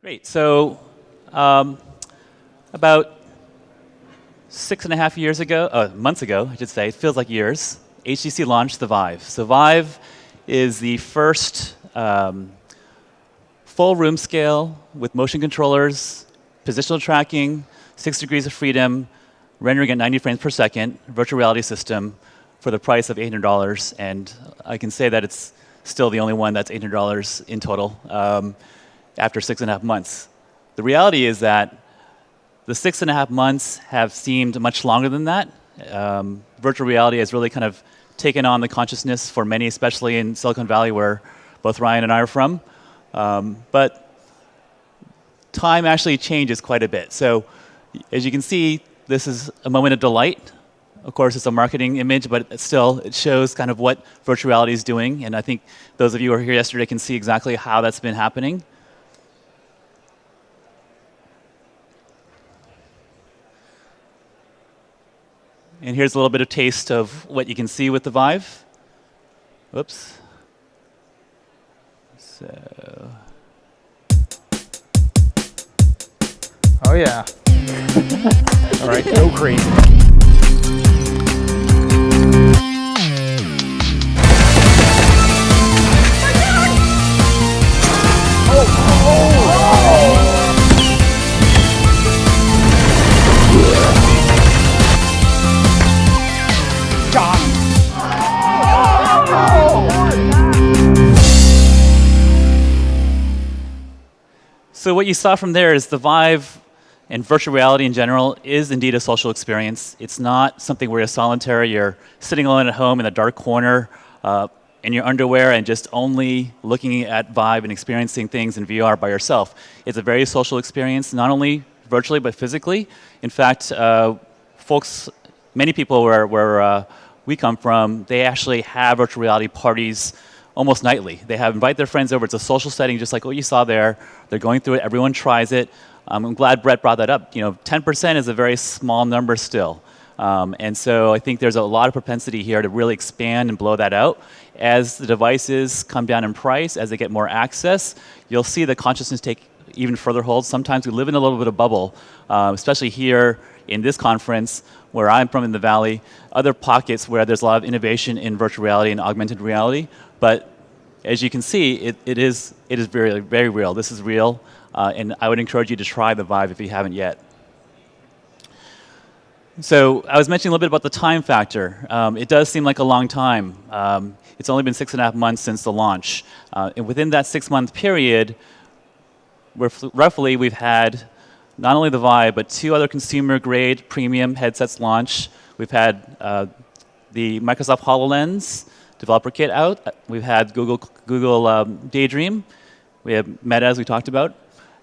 Great. So about 6.5 years ago, months ago, I should say, it feels like years, HTC launched the Vive. So Vive is the first full room scale with motion controllers, positional tracking, 6 degrees of freedom, rendering at 90 frames per second, virtual reality system for the price of $800. And I can say that it's still the only one that's $800 in total after 6.5 months. The reality is that the 6.5 months have seemed much longer than that. Virtual reality has really kind of taken on the consciousness for many, especially in Silicon Valley, where both Ryan and I are from. But time actually changes quite a bit. So as you can see, this is a moment of delight. Of course, it's a marketing image, but still, it shows kind of what virtual reality is doing. And I think those of you who were here yesterday can see exactly how that's been happening. And here's a little bit of taste of what you can see with the Vive. Whoops. So. Oh, yeah. All right, go crazy. So what you saw from there is the Vive and virtual reality in general is indeed a social experience. It's not something where you're solitary, you're sitting alone at home in a dark corner in your underwear and just only looking at Vive and experiencing things in VR by yourself. It's a very social experience, not only virtually but physically. In fact, many people where we come from, they actually have virtual reality parties almost nightly. They invite their friends over. It's a social setting, just like what you saw there. They're going through it. Everyone tries it. I'm glad Brett brought that up. 10% is a very small number still. And so I think there's a lot of propensity here to really expand and blow that out. As the devices come down in price, as they get more access, you'll see the consciousness take even further hold. Sometimes we live in a little bit of bubble, especially here in this conference, where I'm from in the Valley, other pockets where there's a lot of innovation in virtual reality and augmented reality. But as you can see, it is very, very real. This is real, and I would encourage you to try the Vive if you haven't yet. So I was mentioning a little bit about the time factor. It does seem like a long time. It's only been 6.5 months since the launch. And within that 6-month period, roughly we've had not only the Vive, but 2 other consumer-grade premium headsets launch. We've had the Microsoft HoloLens developer kit out. We've had Google Daydream. We have Meta, as we talked about.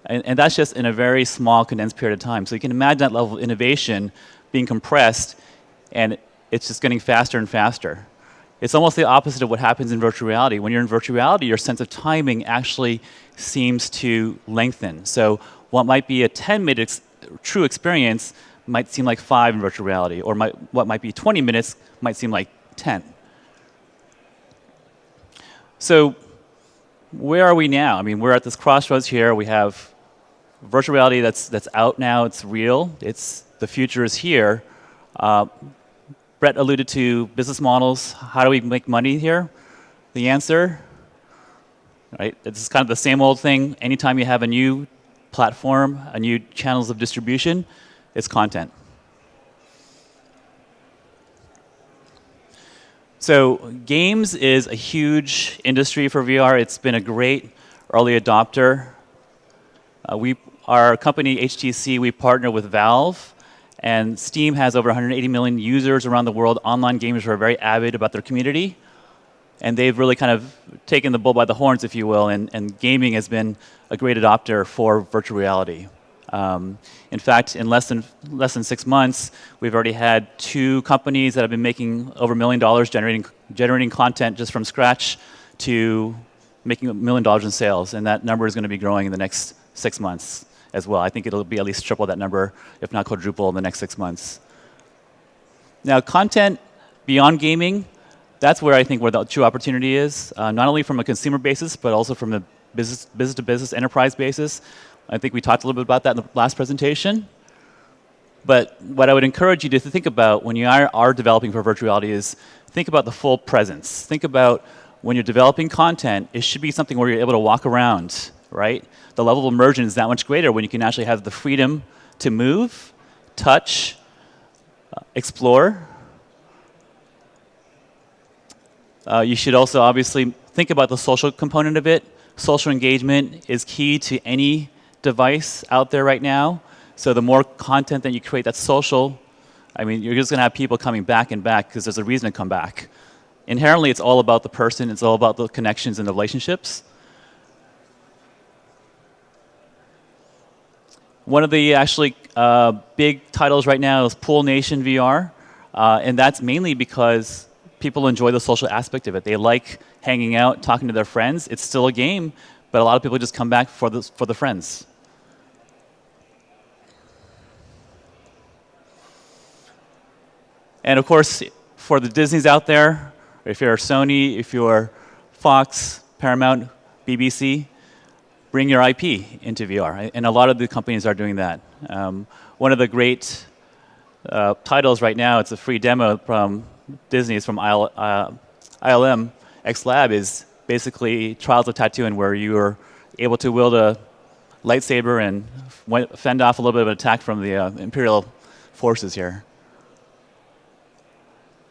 And that's just in a very small, condensed period of time. So you can imagine that level of innovation being compressed, and it's just getting faster and faster. It's almost the opposite of what happens in virtual reality. When you're in virtual reality, your sense of timing actually seems to lengthen. So what might be a 10-minute true experience might seem like 5 in virtual reality, or what might be 20 minutes might seem like 10. So where are we now? I mean, we're at this crossroads here. We have virtual reality that's out now. It's real. The future is here. Brett alluded to business models. How do we make money here? The answer, right? It's kind of the same old thing. Anytime you have a new platform, a new channels of distribution, it's content. So games is a huge industry for VR. It's been a great early adopter. Our company, HTC, we partner with Valve, and Steam has over 180 million users around the world, online gamers who are very avid about their community. And they've really kind of taken the bull by the horns, if you will, and gaming has been a great adopter for virtual reality. In fact, in less than 6 months, we've already had 2 companies that have been making over $1 million generating content just from scratch to making $1 million in sales. And that number is going to be growing in the next 6 months as well. I think it'll be at least triple that number, if not quadruple, in the next 6 months. Now, content beyond gaming, that's where I think where the true opportunity is, not only from a consumer basis, but also from a business-to-business enterprise basis. I think we talked a little bit about that in the last presentation. But what I would encourage you to think about when you are developing for virtual reality is think about the full presence. Think about when you're developing content, it should be something where you're able to walk around, right? The level of immersion is that much greater when you can actually have the freedom to move, touch, explore. You should also obviously think about the social component of it. Social engagement is key to any device out there right now. So the more content that you create that's social, I mean, you're just going to have people coming back and back because there's a reason to come back. Inherently, it's all about the person. It's all about the connections and the relationships. One of the actually big titles right now is Pool Nation VR. And that's mainly because people enjoy the social aspect of it. They like hanging out, talking to their friends. It's still a game, but a lot of people just come back for the friends. And of course, for the Disneys out there, if you're Sony, if you're Fox, Paramount, BBC, bring your IP into VR. And a lot of the companies are doing that. One of the great titles right now, it's a free demo from Disney, it's from ILM X Lab, is basically Trials of Tatooine, where you are able to wield a lightsaber and fend off a little bit of an attack from the Imperial forces here.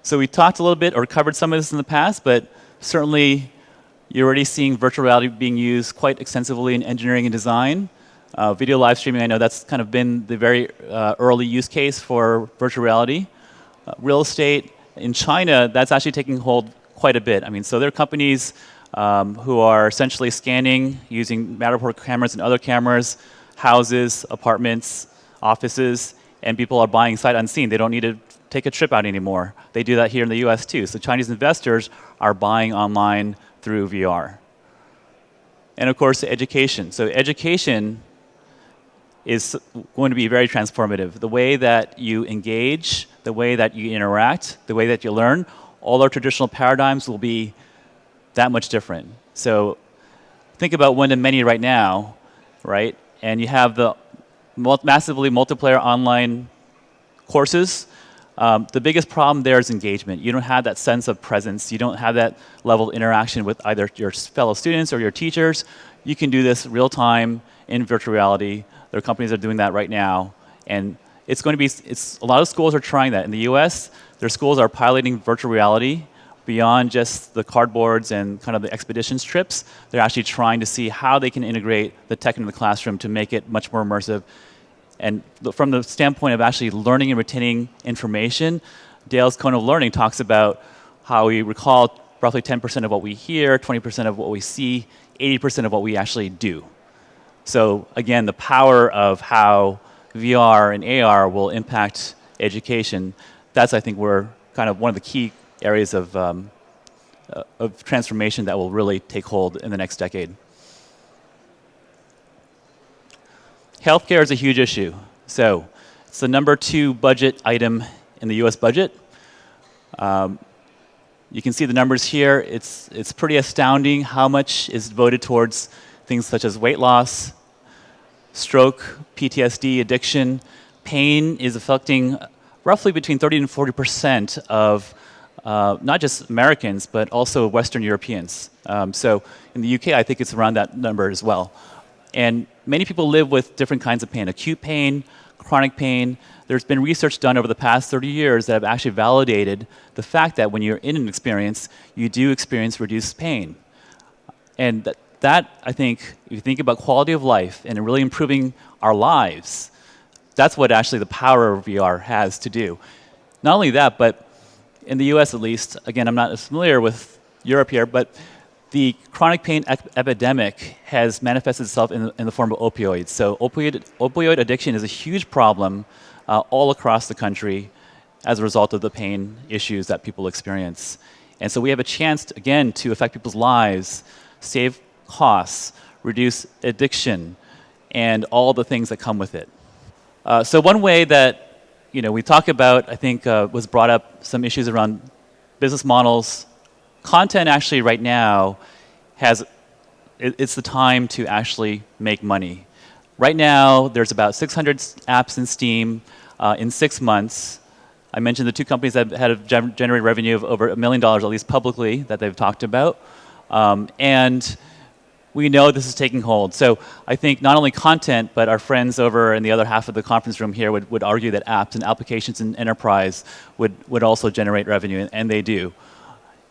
So we talked a little bit or covered some of this in the past, but certainly you're already seeing virtual reality being used quite extensively in engineering and design. Video live streaming, I know that's kind of been the very early use case for virtual reality. Real estate in China, that's actually taking hold quite a bit. I mean, so there are companies who are essentially scanning using Matterport cameras and other cameras, houses, apartments, offices, and people are buying sight unseen. They don't need to take a trip out anymore. They do that here in the US too. So Chinese investors are buying online through VR. And of course, education. So education is going to be very transformative. The way that you engage, the way that you interact, the way that you learn, all our traditional paradigms will be that much different. So think about one-to-many right now, right? And you have the massively multiplayer online courses. The biggest problem there is engagement. You don't have that sense of presence. You don't have that level of interaction with either your fellow students or your teachers. You can do this real time in virtual reality. There are companies that are doing that right now. And it's going to be, a lot of schools are trying that. In the US, their schools are piloting virtual reality beyond just the cardboards and kind of the expeditions trips. They're actually trying to see how they can integrate the tech into the classroom to make it much more immersive. And from the standpoint of actually learning and retaining information, Dale's Cone of Learning talks about how we recall roughly 10% of what we hear, 20% of what we see, 80% of what we actually do. So again, the power of how VR and AR will impact education, that's, I think, where kind of one of the key areas of transformation that will really take hold in the next decade. Healthcare is a huge issue. So it's the #2 budget item in the US budget. You can see the numbers here. It's pretty astounding how much is devoted towards things such as weight loss, stroke, PTSD, addiction. Pain is affecting roughly between 30 and 40% of not just Americans, but also Western Europeans. So in the UK, I think it's around that number as well. And many people live with different kinds of pain, acute pain, chronic pain. There's been research done over the past 30 years that have actually validated the fact that when you're in an experience, you do experience reduced pain. And that, I think, if you think about quality of life and really improving our lives, that's what actually the power of VR has to do. Not only that, but in the US at least, again, I'm not as familiar with Europe here, but the chronic pain epidemic has manifested itself in the form of opioids. So opioid addiction is a huge problem all across the country as a result of the pain issues that people experience. And so we have a chance, again, to affect people's lives, save costs, reduce addiction, and all the things that come with it. So one way that we talk about, I think, was brought up some issues around business models. Content actually right now it's the time to actually make money. Right now, there's about 600 apps in Steam in 6 months. I mentioned the two companies that had generated revenue of over $1 million, at least publicly, that they've talked about. And we know this is taking hold. So I think not only content, but our friends over in the other half of the conference room here would argue that apps and applications in enterprise would also generate revenue, and they do.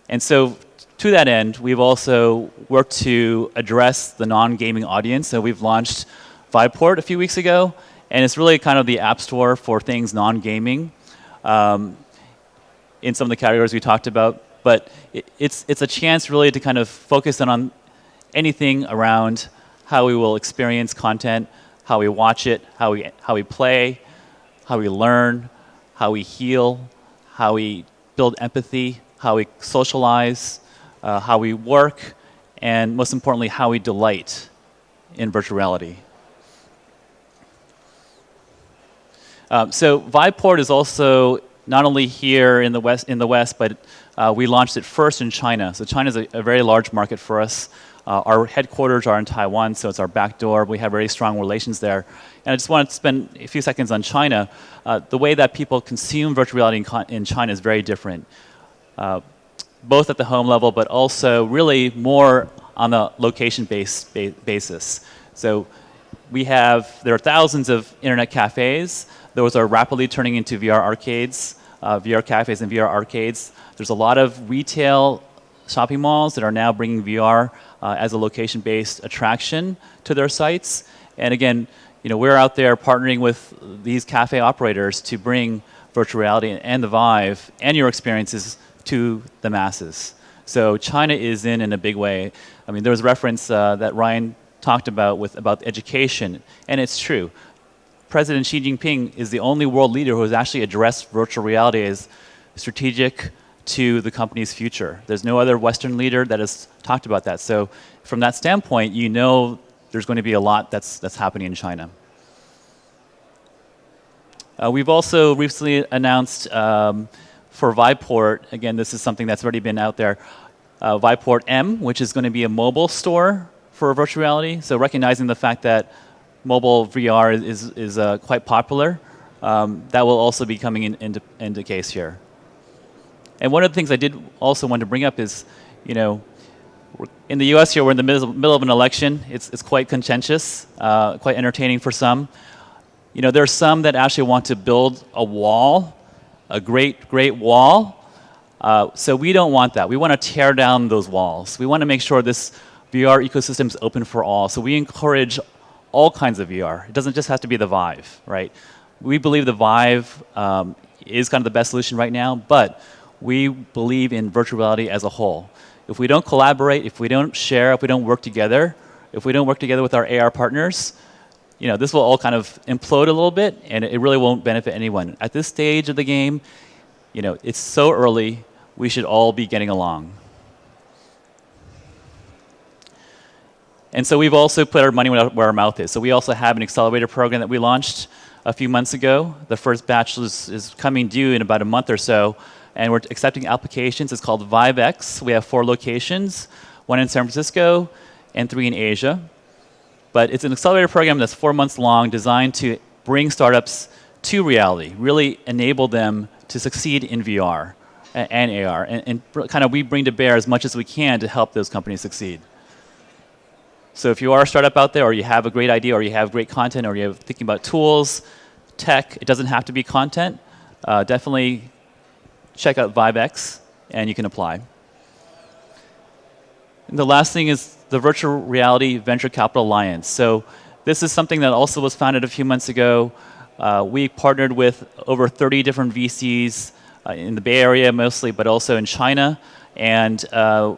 And so to that end, we've also worked to address the non-gaming audience. So we've launched Viveport a few weeks ago, and it's really kind of the app store for things non-gaming in some of the categories we talked about. But it's a chance really to kind of focus in on anything around how we will experience content, how we watch it, how we play, how we learn, how we heal, how we build empathy, how we socialize, how we work, and most importantly, how we delight in virtual reality. So Viveport is also not only here in the West, but we launched it first in China. So China is a very large market for us. Our headquarters are in Taiwan, so it's our back door. We have very strong relations there. And I just wanted to spend a few seconds on China. The way that people consume virtual reality in China is very different, both at the home level, but also really more on the location-based basis. So there are thousands of internet cafes. Those are rapidly turning into VR arcades, VR cafes and VR arcades. There's a lot of retail shopping malls that are now bringing VR as a location-based attraction to their sites. And again, we're out there partnering with these cafe operators to bring virtual reality and the Vive and your experiences to the masses. So China is in a big way. I mean, there was reference that Ryan talked about education, and it's true. President Xi Jinping is the only world leader who has actually addressed virtual reality as strategic to the company's future. There's no other Western leader that has talked about that. So from that standpoint, there's going to be a lot that's happening in China. We've also recently announced for Viveport, again, this is something that's already been out there, Viveport M, which is going to be a mobile store for virtual reality. So recognizing the fact that mobile VR is quite popular, that will also be coming into case here. And one of the things I did also want to bring up is, in the U.S. here, we're in the middle of an election. It's quite contentious, quite entertaining for some. There are some that actually want to build a wall, a great wall. So we don't want that. We want to tear down those walls. We want to make sure this VR ecosystem is open for all. So we encourage all kinds of VR. It doesn't just have to be the Vive, right? We believe the Vive is kind of the best solution right now, but we believe in virtual reality as a whole. If we don't collaborate, if we don't share, if we don't work together, with our AR partners, this will all kind of implode a little bit, and it really won't benefit anyone. At this stage of the game, it's so early, we should all be getting along. And so we've also put our money where our mouth is. So we also have an accelerator program that we launched a few months ago. The first batch is coming due in about a month or so, and we're accepting applications. It's called ViveX. We have 4 locations, 1 in San Francisco and 3 in Asia. But it's an accelerator program that's 4 months long, designed to bring startups to reality, really enable them to succeed in VR and AR, and kind of we bring to bear as much as we can to help those companies succeed. So if you are a startup out there, or you have a great idea, or you have great content, or you're thinking about tools, tech, it doesn't have to be content, definitely check out ViveX, and you can apply. And the last thing is the Virtual Reality Venture Capital Alliance. So this is something that also was founded a few months ago. We partnered with over 30 different VCs in the Bay Area mostly, but also in China. And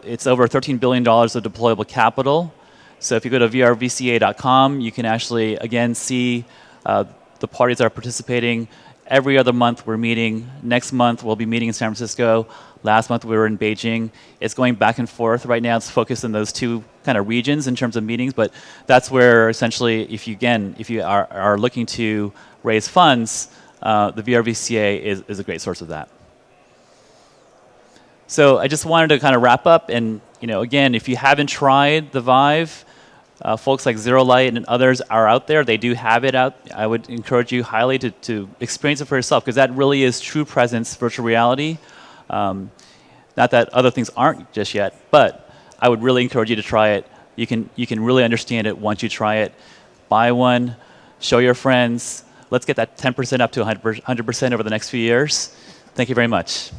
it's over $13 billion of deployable capital. So if you go to vrvca.com, you can actually, again, see the parties that are participating. Every other month we're meeting. Next month we'll be meeting in San Francisco. Last month we were in Beijing. It's going back and forth. Right now it's focused in those 2 kind of regions in terms of meetings, but that's where essentially, if you are looking to raise funds, the VRVCA is a great source of that. So I just wanted to kind of wrap up, and again, if you haven't tried the Vive, Folks like Zero Light and others are out there. They do have it out. I would encourage you highly to experience it for yourself, because that really is true presence virtual reality. Not that other things aren't just yet, but I would really encourage you to try it. You can really understand it once you try it. Buy one, show your friends. Let's get that 10% up to 100% over the next few years. Thank you very much.